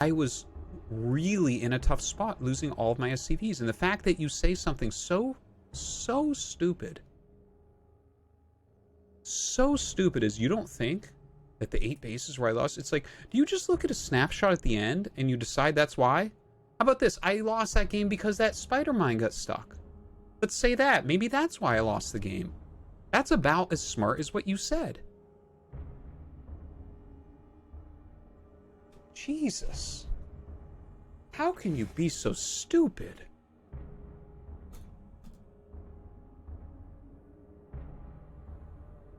I was really in a tough spot losing all of my SCVs. And the fact that you say something so stupid, as you don't think that the 8 bases where I lost, it's like, do you just look at a snapshot at the end and you decide that's why? How about this? I lost that game because that spider mine got stuck. Let's say that. Maybe that's why I lost the game. That's about as smart as what you said. Jesus. How can you be so stupid?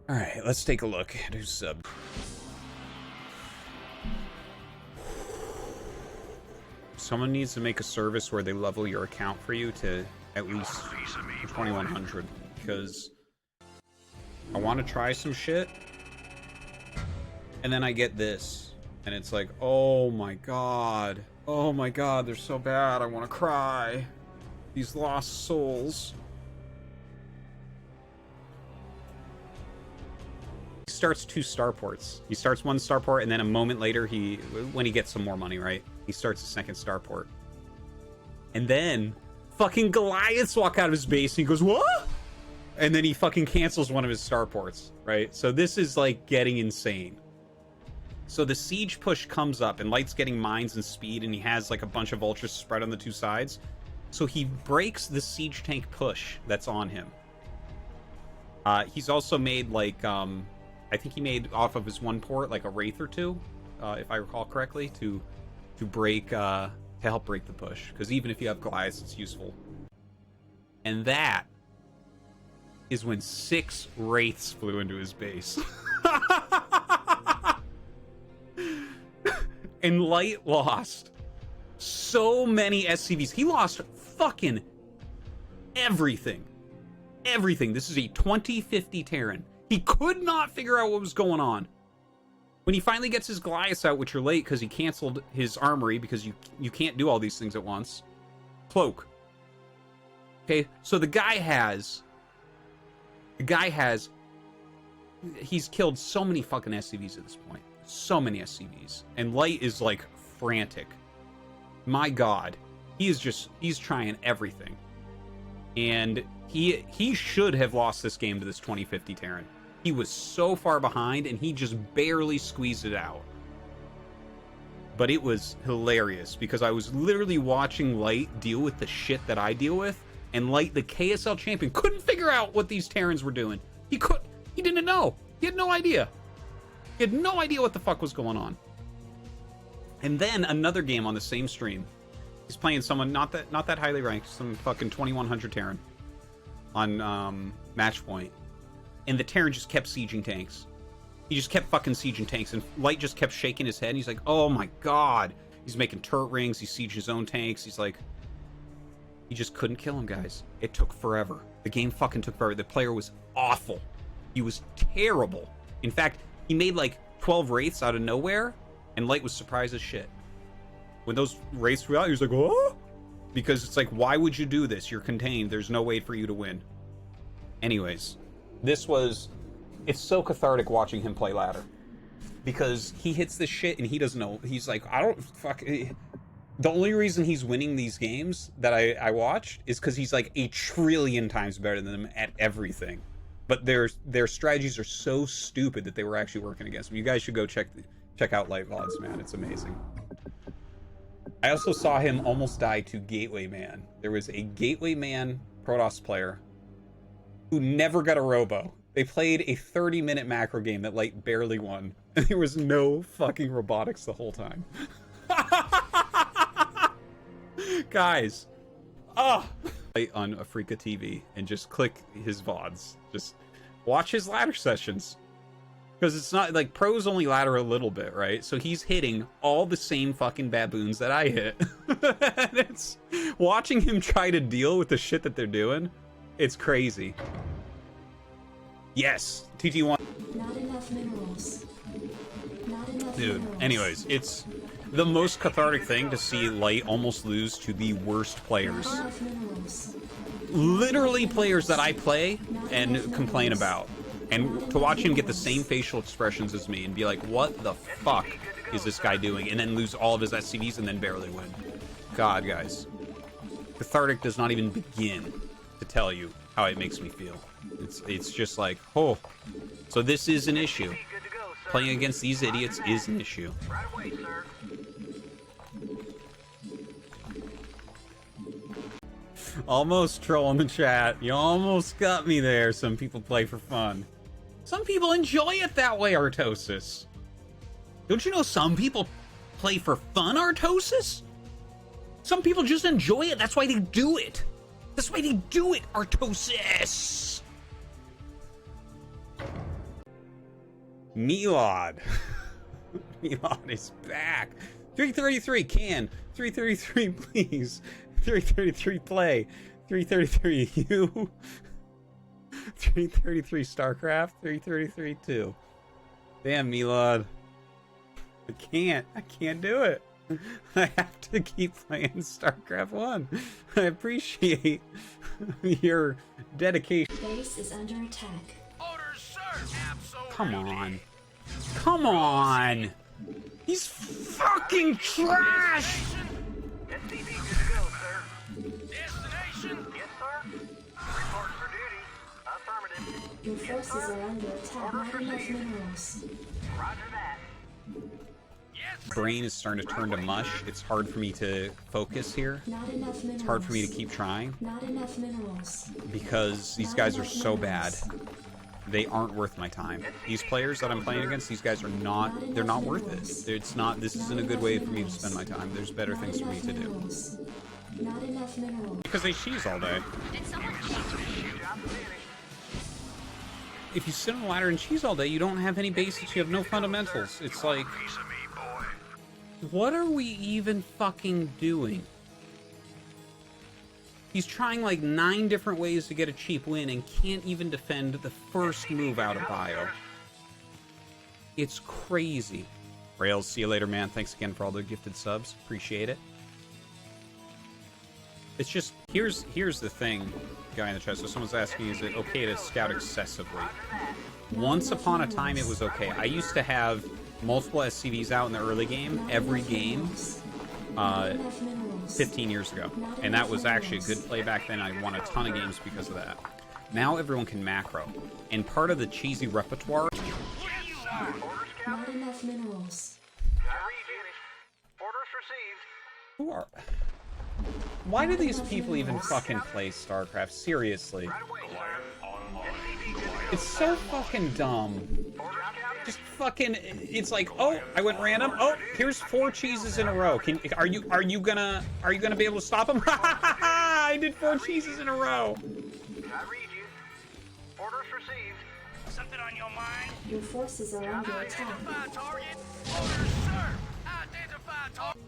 All right, let's take a look at who's sub. Someone needs to make a service where they level your account for you to at least 2100, because I want to try some shit and then I get this and it's like, oh my god, they're so bad, I want to cry. These lost souls. He starts 2 starports. He starts 1 starport and then a moment later, when he gets some more money, right, he starts a 2nd starport. And then fucking Goliaths walk out of his base and he goes, what? And then he fucking cancels one of his starports, right? So this is like getting insane. So the siege push comes up and Light's getting mines and speed and he has like a bunch of ultras spread on the 2 sides. So he breaks the siege tank push that's on him. He's also made like, I think he made off of his 1 port like a Wraith or 2, if I recall correctly, to break, to help break the push. Because even if you have Goliaths, it's useful. And that is when 6 Wraiths flew into his base. And Light lost so many SCVs. He lost fucking everything. Everything. This is a 2050 Terran. He could not figure out what was going on. When he finally gets his Goliaths out, which are late because he canceled his armory because you can't do all these things at once. Cloak. Okay, so the guy has, he's killed so many fucking SCVs at this point. So many SCVs. And Light is like frantic. My god. He's trying everything. And he should have lost this game to this 2050 Terran. He was so far behind and he just barely squeezed it out. But it was hilarious because I was literally watching Light deal with the shit that I deal with, and Light, the KSL champion, couldn't figure out what these Terrans were doing. He didn't know. He had no idea. He had no idea what the fuck was going on. And then another game on the same stream. He's playing someone not that highly ranked, some fucking 2100 Terran on match point. And the Terran just kept sieging tanks. He just kept fucking sieging tanks, and Light just kept shaking his head, and he's like, oh my god. He's making turret rings, he's sieging his own tanks, he's like... He just couldn't kill him, guys. It took forever. The game fucking took forever. The player was awful. He was terrible. In fact, he made like 12 Wraiths out of nowhere, and Light was surprised as shit. When those Wraiths flew out, he was like, oh! Because it's like, why would you do this? You're contained. There's no way for you to win. Anyways, it's so cathartic watching him play ladder. Because he hits this shit and he doesn't know. He's like, the only reason he's winning these games that I watched is because he's like 1 trillion times better than them at everything. But their strategies are so stupid that they were actually working against him. You guys should go check out Light VODs, man. It's amazing. I also saw him almost die to Gateway Man. There was a Gateway Man Protoss player who never got a robo. They played a 30-minute macro game that Light barely won, and there was no fucking robotics the whole time. Guys, Light on Afrika TV and just click his VODs. Just watch his ladder sessions. Because it's not like pros only ladder a little bit, right? So he's hitting all the same fucking baboons that I hit. And it's watching him try to deal with the shit that they're doing. It's crazy. Yes, TT1. Not enough minerals. Not enough Dude, minerals. anyways, it's the most cathartic thing to see Light almost lose to the worst players. Not enough minerals. Literally players that I play and complain about. And to watch him get the same facial expressions as me and be like, what the fuck? is this guy doing? And then lose all of his SCVs and then barely win. God, guys. Cathartic does not even begin to tell you how it makes me feel. It's just like, oh. So this is an issue. Playing against these idiots is an issue. Right away, sir. Almost troll in the chat. You almost got me there. Some people play for fun. Some people enjoy it that way, Artosis. Don't you know some people play for fun, Artosis? Some people just enjoy it. That's why they do it. That's why they do it, Artosis. Milad. Milad is back. 333 can. 333 please. 333 play. 333 you. 333 StarCraft. 333 2. Damn, Milad. I can't do it. I have to keep playing StarCraft 1. I appreciate your dedication. Base is under attack. Orders, sir. Absolutely. Come on. Come on. He's fucking trash. SCV good to go, sir. Destination. Yes, sir. Report for duty. Affirmative. Your forces are under attack. Not enough minerals. Roger that. Brain is starting to turn to mush. It's hard for me to focus here. Not enough minerals. It's hard for me to keep trying Not enough minerals. because these guys are so bad. They aren't worth my time. These players that I'm playing against, these guys are not, they're not worth it. It's not, this isn't a good way for me to spend my time. There's better things for me to do. Not enough minerals. Because they cheese all day. If you sit on a ladder and cheese all day, you don't have any basics, you have no fundamentals. It's like, what are we even fucking doing? He's trying like 9 different ways to get a cheap win and can't even defend the first move out of bio. It's crazy. Rails, see you later, man. Thanks again for all the gifted subs. Appreciate it. It's just, here's the thing, guy in the chat. So someone's asking, is it okay to scout excessively? Once upon a time, it was okay. I used to have multiple SCVs out in the early game, every game, 15 years ago. And that was actually a good play back then. I won a ton of games because of that. Now everyone can macro. And part of the cheesy repertoire... Not enough minerals. Orders received. Who are... Why do these people even fucking play StarCraft? Seriously. Right away, sir. It's so fucking dumb. Just fucking, it's like, oh, I went random. Oh, here's 4 cheeses in a row. Are you gonna be able to stop him? I did 4 cheeses in a row. I read you. Orders received. Something on your mind? Your forces are under attack. Identify target. Orders, sir. Identify target.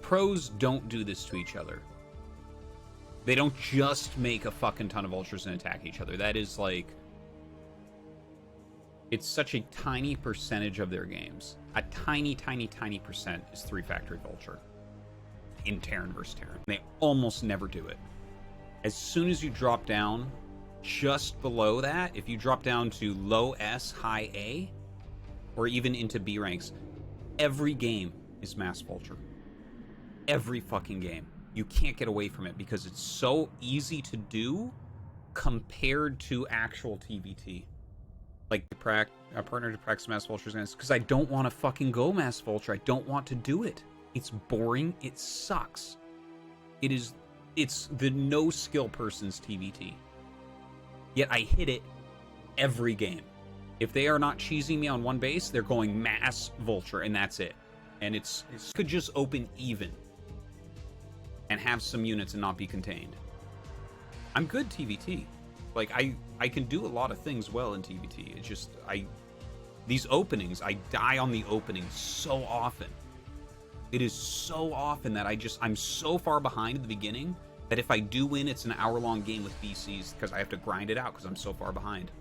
Pros don't do this to each other. They don't just make a fucking ton of vultures and attack each other. That is like... It's such a tiny percentage of their games. A tiny, tiny, tiny percent is 3-factory vulture. In Terran versus Terran. They almost never do it. As soon as you drop down just below that, if you drop down to low S, high A, or even into B ranks, every game is mass vulture. Every fucking game. You can't get away from it because it's so easy to do compared to actual TVT. Like, I partnered to practice mass vultures because I don't want to fucking go mass vulture. I don't want to do it. It's boring. It sucks. It's the no skill person's TVT. Yet I hit it every game. If they are not cheesing me on one base, they're going mass vulture and that's it. And it could just open even. And have some units and not be contained. I'm good TVT. Like, I can do a lot of things well in TVT. It's just, these openings, I die on the opening so often. It is so often that I'm so far behind at the beginning that if I do win, it's an hour-long game with BCs because I have to grind it out because I'm so far behind.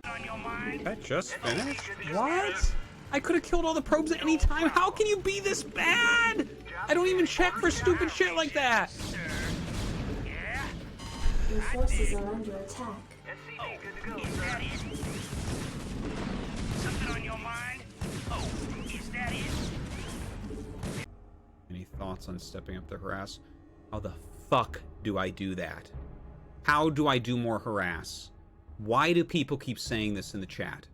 On your mind? That just finished? What? I could have killed all the probes at any time. How can you be this bad? I don't even check for stupid shit like that. Yeah. Your forces are under attack. SCV good to go, sir. Something on your mind? Oh, is that it? Any thoughts on stepping up to harass? How the fuck do I do that? How do I do more harass? Why do people keep saying this in the chat?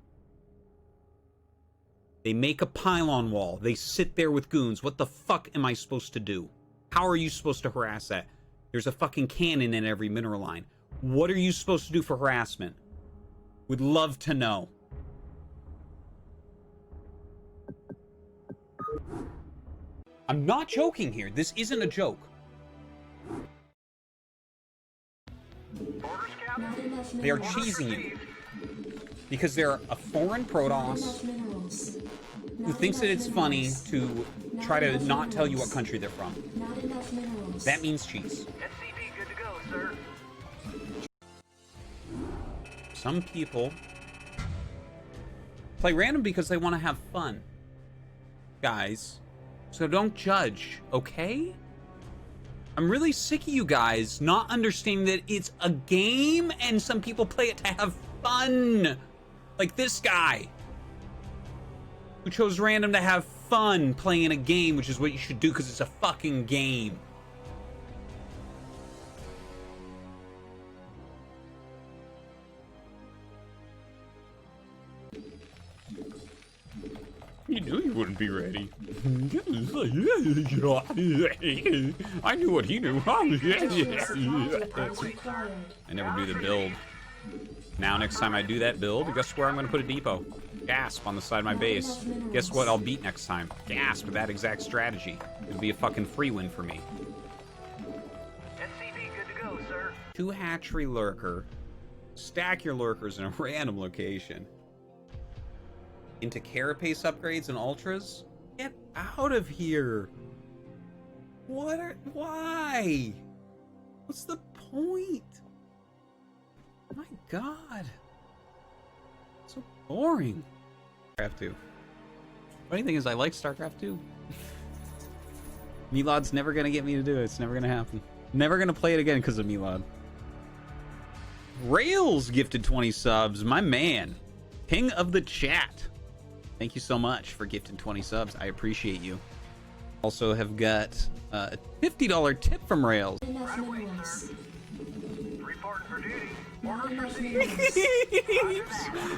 They make a pylon wall. They sit there with goons. What the fuck am I supposed to do? How are you supposed to harass that? There's a fucking cannon in every mineral line. What are you supposed to do for harassment? Would love to know. I'm not joking here. This isn't a joke. Orders, Captain. Not enough They are minerals. cheesing you. Because they're a foreign Not Protoss enough minerals. who Not thinks that enough it's funny minerals. to try to not tell you what country they're from. Not enough minerals. That means cheese. SCV good to go, sir. Some people play random because they want to have fun. Guys, so don't judge, okay? I'm really sick of you guys not understanding that it's a game and some people play it to have fun. Like this guy who chose random to have fun playing a game, which is what you should do because it's a fucking game. You knew you wouldn't be ready. I knew what he knew. Supplies required. I never do the build. Now next time I do that build, guess where I'm going to put a depot? Gasp on the side of my base. Guess what I'll beat next time? Gasp with that exact strategy. It'll be a fucking free win for me. SCV good to go, sir. 2 hatchery lurker. Stack your lurkers in a random location. Into carapace upgrades and ultras? Get out of here. Why? What's the point? My god. So boring. StarCraft 2. Funny thing is I like StarCraft 2. Milad's never gonna get me to do it. It's never gonna happen. Never gonna play it again because of Milad. Rails gifted 20 subs. My man. King of the chat. Thank you so much for gifting 20 subs. I appreciate you. Also have got a $50 tip from Rails. Not enough minerals. Reporting for duty. Not Orders enough received. minerals.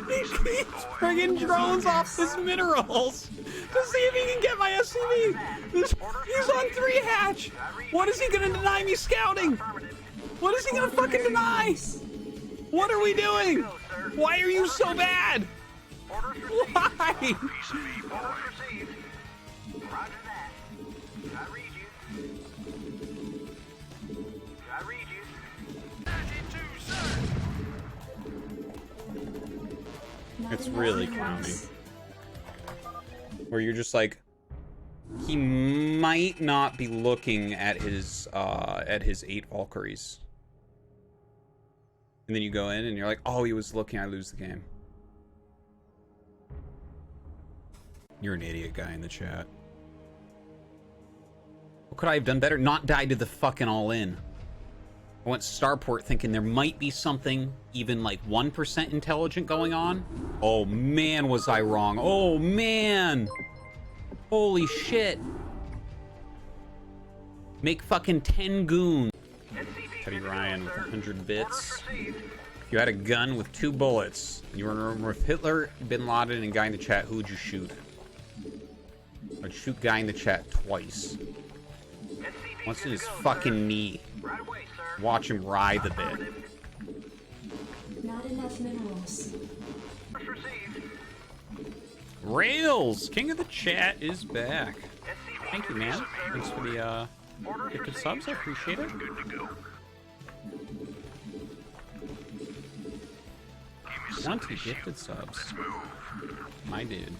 He keeps bringing drones off his minerals to see if he can get my SCV. He's on 3 hatch. What is he gonna deny me scouting? What is he gonna fucking deny? What are we doing? Why are you so bad? Orders received. Why? Orders received. Roger that. I read you. I read you. 92, sir. Not It's enough really minerals. Where you're just like, he might not be looking at his 8 Valkyries. And then you go in and you're like, oh, he was looking, I lose the game. You're an idiot guy in the chat. What could I have done better? Not die to the fucking all-in. I went starport thinking there might be something even like 1% intelligent going on. Oh man, was I wrong. Oh man. Holy shit. Make fucking 10 goons. Teddy Ryan with 100 bits. If you had a gun with 2 bullets, and you were in a room with Hitler, Bin Laden, and guy in the chat, who would you shoot? I'd shoot guy in the chat twice. Once in his fucking knee. Right away, sir. Watch him writhe a bit. Not enough minerals. Orders received. Rails! King of the chat is back. SCV Thank you, good to man. go, sir. Thanks for the Orders gifted received. subs. I appreciate it. Good to go. Bounty gifted subs. My dude.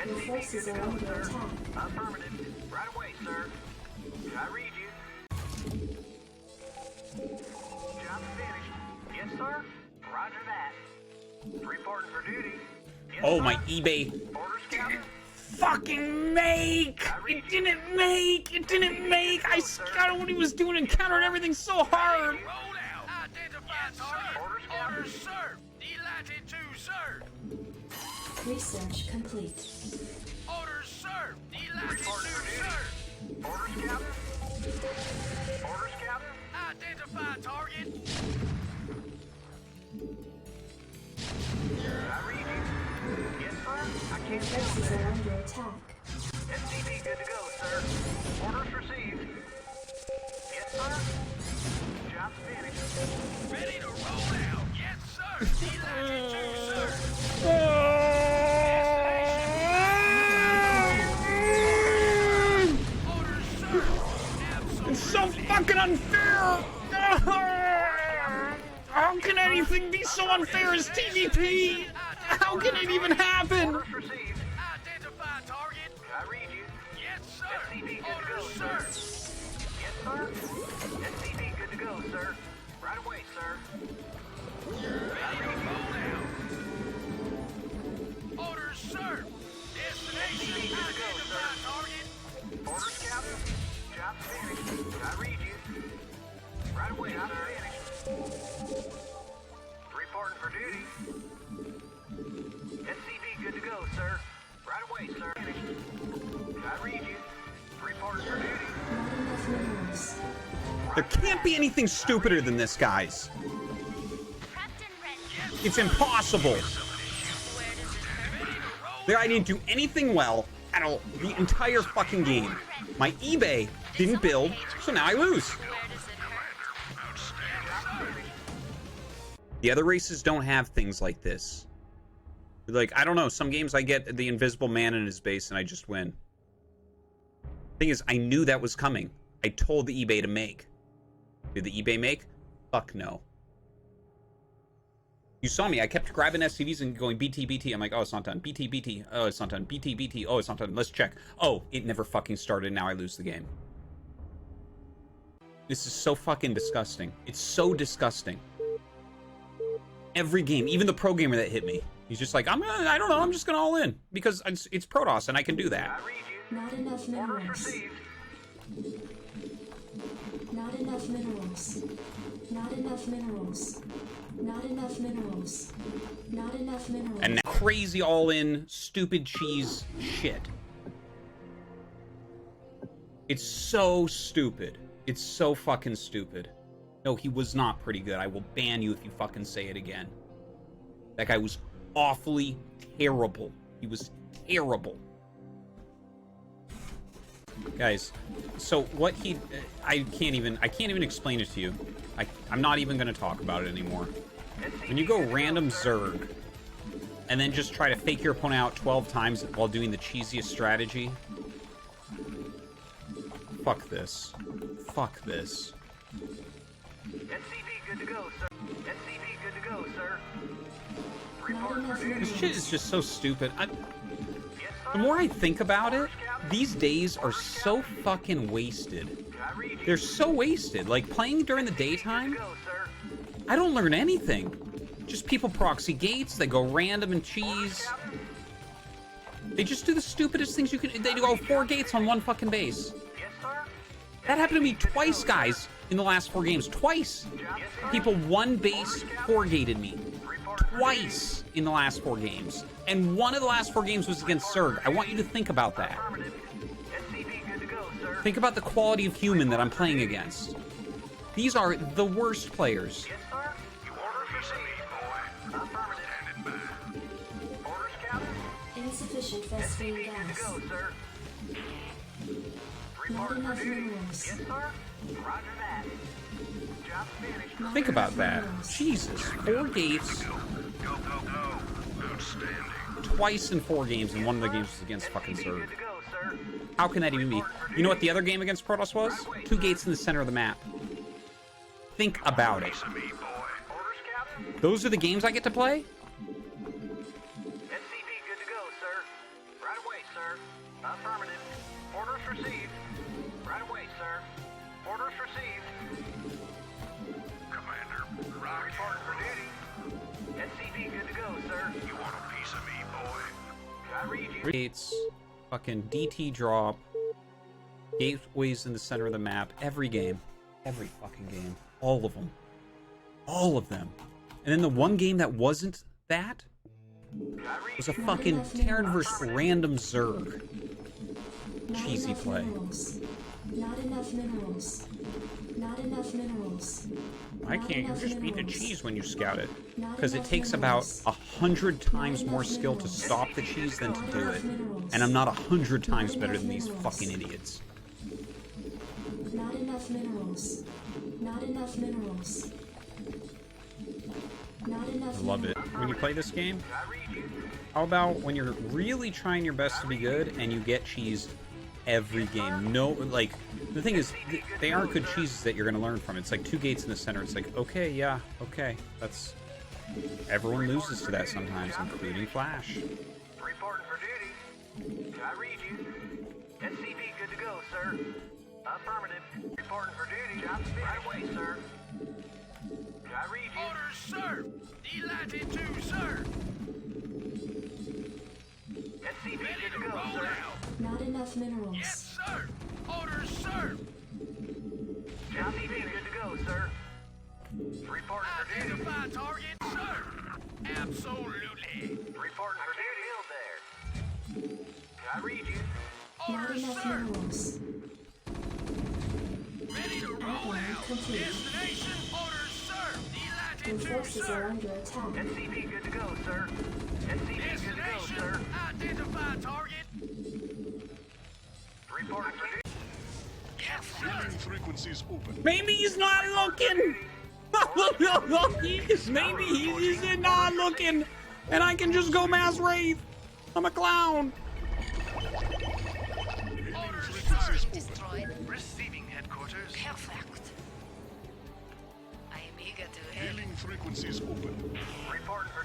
Your forces are under attack. Affirmative. Right away, sir. I read you. Job finished. Yes, sir. Roger that. Reporting for duty. Yes, Oh, sir. my eBay. Orders, Captain. Fucking make! It didn't make! It didn't make! I scouted what he was doing and countered everything so hard! Roll out. Orders served. Delighted to serve. Research complete. Orders served. Delighted Report to for duty. serve. Orders, Captain. Orders, Captain. Identify target. I read you. Yes, sir. I can't deal Forces with are that. under attack. SCV good to go, sir. Orders received. Yes, sir. Job's finished. Ready to roll out. Yes, sir. Delighted to serve. Orders served. Absolutely. It's so fucking unfair! How can anything be so unfair as TVP? How can it even happen? Orders received. Identify target. I read you. Yes, sir. SCV good to go, Orders sir. served. Yes, sir. SCV good to go, sir. Right away, sir. Ready to roll out. Orders served. Destination. SCV good to go, Identify sir. target. Orders, Captain. Job's finished. I read you. Right away, I'm finished. Reporting for duty. SCV good to go, sir. Right away, sir. Finished. I read you. Reporting for duty. Not enough minerals. There can't be anything stupider than this, guys. It's impossible. There, I didn't do anything well at all the entire fucking game. My eBay didn't build, so now I lose. The other races don't have things like this. Like, I don't know, some games I get the invisible man in his base and I just win. Thing is, I knew that was coming. I told the eBay to make. Did the eBay make? Fuck no. You saw me. I kept grabbing SCVs and going BT, BT. I'm like, oh, it's not done. BT, BT. Oh, it's not done. BT, BT. Oh, it's not done. Let's check. Oh, it never fucking started. Now I lose the game. This is so fucking disgusting. It's so disgusting. Every game, even the pro gamer that hit me, he's just like, I don't know, I'm just gonna all in because it's Protoss and I can do that. I read you. Not enough Orders minerals. received. Not enough minerals. Not enough minerals. Not enough minerals. Not enough minerals. And now crazy all in stupid cheese shit. It's so stupid. It's so fucking stupid. No, he was not pretty good. I will ban you if you fucking say it again. That guy was awfully terrible. He was terrible. Guys, so what he... I can't even explain it to you. I'm not even going to talk about it anymore. When you go random Zerg, and then just try to fake your opponent out 12 times while doing the cheesiest strategy... Fuck this. Fuck this. SCV good to go, sir. SCV good to go, sir. Not Report enough for duty. This shit is just so stupid. Yes, The sir. more I think about it, these days are so fucking wasted. I read you. They're so wasted. Like, playing during the daytime, Go, sir. I don't learn anything. Just people proxy gates, they go random and cheese. Captain. They just do the stupidest things you can. They go 4 gates on one fucking base. Yes, sir. That happened to me twice, guys, in the last 4 games. Twice. Yes, sir. People 1 base 4-gated me. Report for duty. Twice in the last 4 games. And one of the last 4 games was against Zerg. I want you to think about that. Affirmative. SCV good to go, sir. Think about the quality of human that I'm playing against. These are the worst players. Yes, sir. Orders received. Affirmative. Orders, Captain. Insufficient phosphine SCV good to gas. go, sir. Not Report for enough duty. minerals. Yes, sir. Roger that. Job finished. Not Think about enough that. minerals. Jesus. 4 gates, Go, go, go. Outstanding. twice in 4 games, and one of the games was against fucking SCV Zerg. good to go, sir. How can that even be? You know what the other game against Protoss was? 2 gates in the center of the map. Think about it. Piece of me, boy. Orders, Captain. Those are the games I get to play? SCV good to go, sir. Right away, sir. Affirmative. Orders received. Right away, sir. Orders received. Commander, rock Report for duty. SCV good to go, sir. You want a piece of me, boy? I read you. Gates, fucking DT drop, gateways in the center of the map. Every game. Every fucking game. All of them. All of them. And then the one game that wasn't that was a fucking Terran vs. Random Zerg. Not Cheesy enough play. minerals. Not enough minerals. Not enough minerals. Why Not can't you enough just beat the minerals. cheese when you scout it? Not Because it enough takes about minerals. 100 times Not more enough skill to minerals. stop the cheese than to Not do enough it. minerals. And I'm not 100 times Not better enough than these minerals. fucking idiots. Not enough minerals. Not enough minerals. Not enough I love it. When you play this game, how about when you're really trying your best to be good and you get cheesed every game? No, like, the thing is, they aren't good cheeses that you're going to learn from. It's like 2 gates in the center. It's like, okay, yeah, okay. That's... Everyone loses to that sometimes, including Flash. Reporting for duty. I read you. SCV good to go, sir. Affirmative. Reporting for duty. Right away, sir. I read you. Orders, sir. Delighted to, sir. SCV Ready good to to go, roll sir. out. Not enough minerals. Yes, sir. Orders, sir. SCV good to go, sir. Reporting for duty. Identify target, sir. Absolutely. Reporting for duty. There. I read you. Not Orders, enough sir. minerals. Ready to roll Outline out. complete. Destination, orders, sir. Your Delighted to, forces are sir. under attack. SCV good to go, sir. SCV good to go, Destination, sir. identify target. Reporting for duty. Yes, sir. Frequencies open. Maybe he's not looking! Maybe he's not looking! And I can just go mass wraith! I'm a clown! Orders, Frequencies sir. open. Destroyed. Receiving headquarters. Perfect. I am eager to help. Hailing frequencies open. Reporting for